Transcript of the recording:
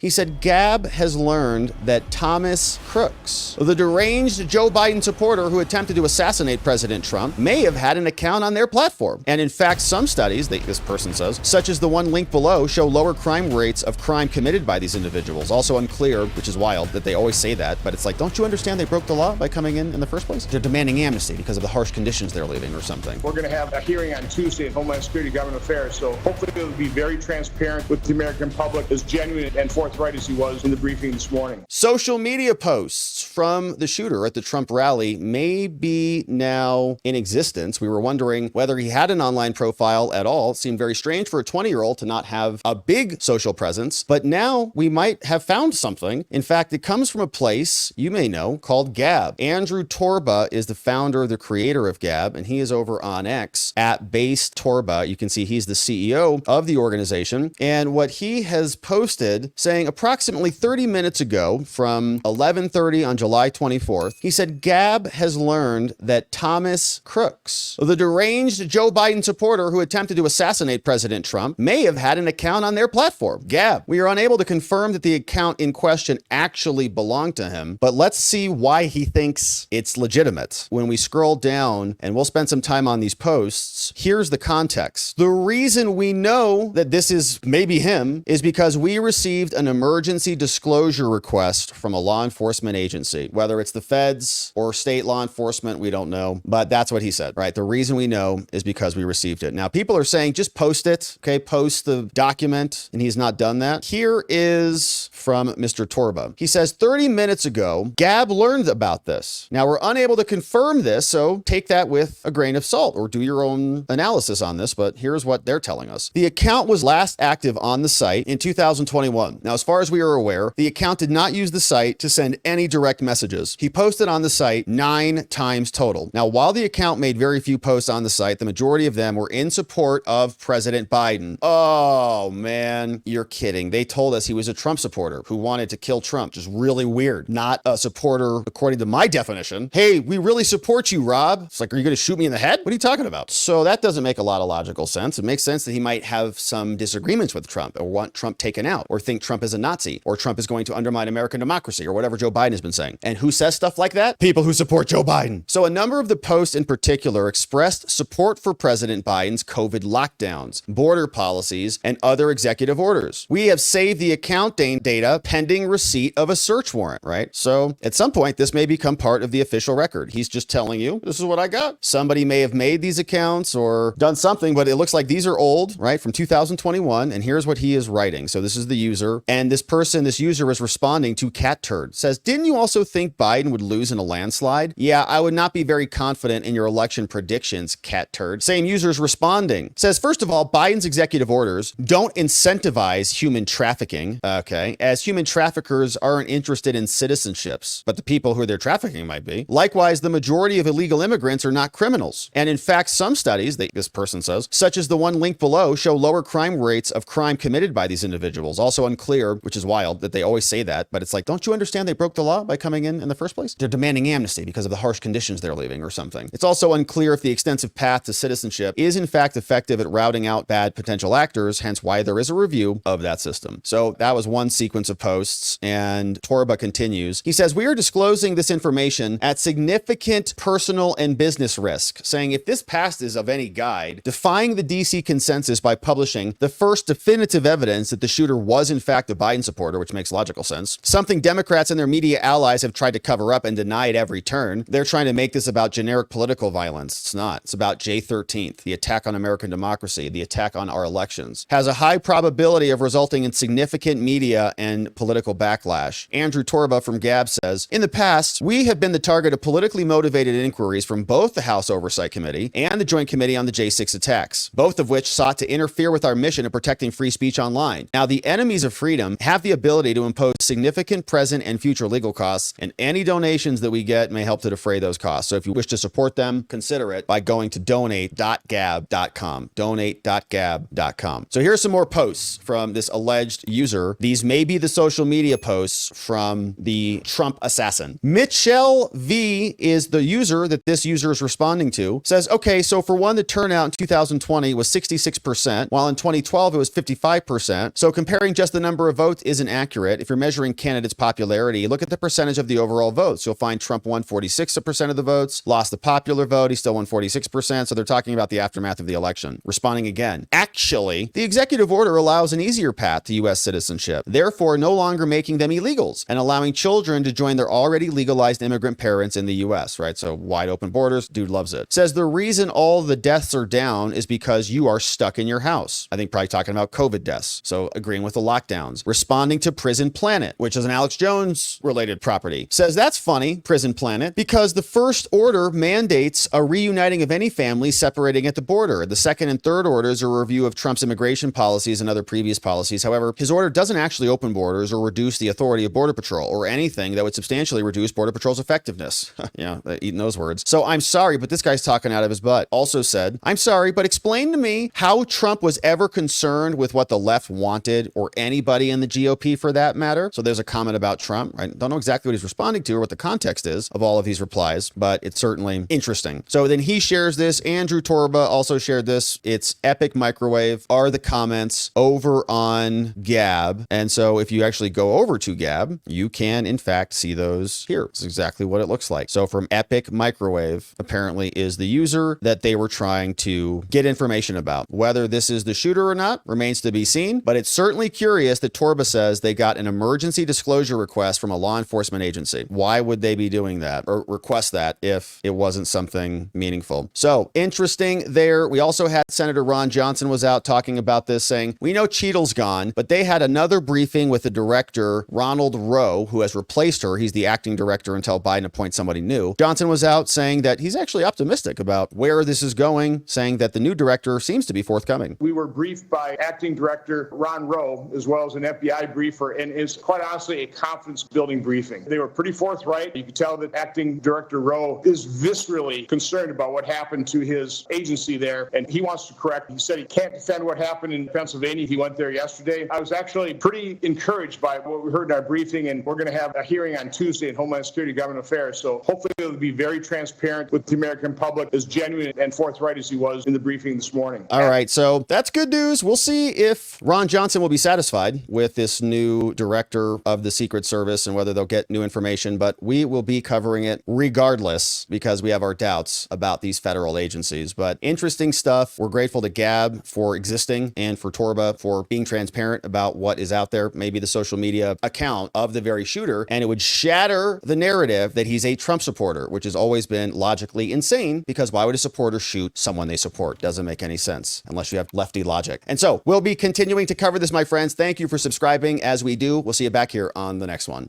He said Gab has learned that Thomas Crooks, the deranged Joe Biden supporter who attempted to assassinate President Trump, may have had an account on their platform. And in fact, some studies, this person says, such as the one linked below, show lower crime rates of crime committed by these individuals. Also unclear, which is wild that they always say that, but it's like, don't you understand they broke the law by coming in the first place? They're demanding amnesty because of the harsh conditions they're leaving or something. We're going to have a hearing on Tuesday at Homeland Security Government Affairs, so hopefully it'll be very transparent with the American public, as genuine and forthright as he was in the briefing this morning. Social media posts from the shooter at the Trump rally may be now in existence. We were wondering whether he had an online profile at all. It seemed very strange for a 20-year-old to not have a big social presence, but now we might have found something. In fact, it comes from a place you may know called Gab. Andrew Torba is the founder, the creator of Gab, and he is over on X at Base Torba. You can see he's the CEO of the organization. And what he has posted saying approximately 30 minutes ago from 11:30 on July 24th, he said Gab has learned that Thomas Crooks, the deranged Joe Biden supporter who attempted to assassinate President Trump, may have had an account on their platform. Gab, we are unable to confirm that the account in question actually belonged to him, but let's see why he thinks it's legitimate. When we scroll down, and we'll spend some time on these posts, here's the context. The reason we know that this is maybe him is because we received an emergency disclosure request from a law enforcement agency, whether it's the feds or state law enforcement, we don't know, but that's what he said, right? The reason we know is because we received it. Now, people are saying just post it, okay? Post the document, and he's not done that. Here is from Mr. Torba. He says 30 minutes ago, Gab learned about this. Now, we're unable to confirm this, so take that with a grain of salt or do your own analysis on this, but here's what they're telling us. The account was last active on the site in 2021. Now, as far as we are aware, the account did not use the site to send any direct messages. He posted on the site 9 times total. Now, while the account made very few posts on the site, the majority of them were in support of President Biden. Oh, man, you're kidding. They told us he was a Trump supporter who wanted to kill Trump. Just really weird. Not a supporter, according to my definition. Hey, we really support you, Rob. It's like, are you going to shoot me in the head? What are you talking about? So that doesn't make a lot of logical sense. It makes sense that he might have some disagreements with Trump or want Trump taken out or think Trump is a Nazi or Trump is going to undermine American democracy or whatever Joe Biden has been saying. And who says stuff like that? People who support Joe Biden. So a number of the posts in particular expressed support for President Biden's COVID lockdowns, border policies, and other executive orders. We have saved the account data pending receipt of a search warrant, right? So at some point, this may become part of the official record. He's just telling you, this is what I got. Somebody may have made these accounts or done something, but it looks like these are old, right? From 2021. And here's what he is writing. So this is the user. And this user is responding to Cat Turd. Says, didn't you also think Biden would lose in a landslide? Yeah, I would not be very confident in your election predictions, Cat Turd. Same user's responding. Says, first of all, Biden's executive orders don't incentivize human trafficking, okay, as human traffickers aren't interested in citizenships, but the people who they're trafficking might be. Likewise, the majority of illegal immigrants are not criminals. And in fact, some studies, this person says, such as the one linked below, show lower crime rates of crime committed by these individuals. Also unclear, which is wild that they always say that, but it's like, don't you understand they broke the law by coming in the first place? They're demanding amnesty because of the harsh conditions they're leaving or something. It's also unclear if the extensive path to citizenship is in fact effective at routing out bad potential actors, hence why there is a review of that system. So that was one sequence of posts, and Torba continues. He says, we are disclosing this information at significant personal and business risk, saying if this past is of any guide, defying the DC consensus by publishing the first definitive evidence that the shooter was in fact a Biden supporter, which makes logical sense, something Democrats and their media allies have tried to cover up and deny at every turn. They're trying to make this about generic political violence. It's not. It's about J13th, the attack on American democracy, the attack on our elections. Has a high probability of resulting in significant media and political backlash. Andrew Torba from Gab says, in the past, we have been the target of politically motivated inquiries from both the House Oversight Committee and the Joint Committee on the J6 attacks, both of which sought to interfere with our mission of protecting free speech online. Now, the enemies of freedom have the ability to impose significant present and future legal costs costs, and any donations that we get may help to defray those costs. So if you wish to support them, consider it by going to donate.gab.com. Donate.gab.com. So here's some more posts from this alleged user. These may be the social media posts from the Trump assassin. Mitchell V is the user that this user is responding to. Says, okay, so for one, the turnout in 2020 was 66%, while in 2012 it was 55%. So comparing just the number of votes isn't accurate. If you're measuring candidates' popularity, look at the percentage of the overall votes. You'll find Trump won 46% of the votes, lost the popular vote, he still won 46%. So they're talking about the aftermath of the election. Responding again, actually, the executive order allows an easier path to U.S. citizenship, therefore no longer making them illegals and allowing children to join their already legalized immigrant parents in the U.S., right? So wide open borders, dude loves it. Says the reason all the deaths are down is because you are stuck in your house. I think probably talking about COVID deaths. So agreeing with the lockdowns. Responding to Prison Planet, which is an Alex Jones related property. Says that's funny, Prison Planet, because the first order mandates a reuniting of any family separating at the border. The second and third orders are a review of Trump's immigration policies and other previous policies. However, his order doesn't actually open borders or reduce the authority of Border Patrol or anything that would substantially reduce Border Patrol's effectiveness. Yeah, eating those words. So I'm sorry, but this guy's talking out of his butt. Also said, I'm sorry, but explain to me how Trump was ever concerned with what the left wanted or anybody in the GOP for that matter. So there's a comment about Trump. I don't know exactly what he's responding to or what the context is of all of these replies, but it's certainly interesting. So then he shares this. Andrew Torba also shared this. It's epic microwave are the comments over on Gab. And so if you actually go over to Gab, you can in fact see those here. It's exactly what it looks like. So from Epic Microwave apparently is the user that they were trying to get information about. Whether this is the shooter or not remains to be seen, but it's certainly curious that Torba says they got an emergency disclosure request from a law enforcement agency. Why would they be doing that or request that if it wasn't something meaningful? So interesting there. We also had Senator Ron Johnson was out talking about this, saying, we know Cheadle's gone, but they had another briefing with the director, Ronald Rowe, who has replaced her. He's the acting director until Biden appoints somebody new. Johnson was out saying that he's actually optimistic about where this is going, saying that the new director seems to be forthcoming. We were briefed by acting director Ron Rowe, as well as an FBI briefer, and it's quite honestly a confidence building briefing. They were pretty forthright. You could tell that acting director Rowe is viscerally concerned about what happened to his agency there, and he wants to correct. He said he can't defend what happened in Pennsylvania. He went there yesterday. I was actually pretty encouraged by what we heard in our briefing, and we're going to have a hearing on Tuesday in Homeland Security Government Affairs. So hopefully it'll be very transparent with the American public, as genuine and forthright as he was in the briefing this morning. All right, so that's good news. We'll see if Ron Johnson will be satisfied with this new director of the Secret Service and whether they'll get new information, but we will be covering it regardless because we have our doubts about these federal agencies. But interesting stuff. We're grateful to Gab for existing and for Torba for being transparent about what is out there, maybe the social media account of the very shooter, and it would shatter the narrative that he's a Trump supporter, which has always been logically insane because why would a supporter shoot someone they support? Doesn't make any sense unless you have lefty logic. And so we'll be continuing to cover this, my friends. Thank you for subscribing as we do. We'll see you back here on the next one.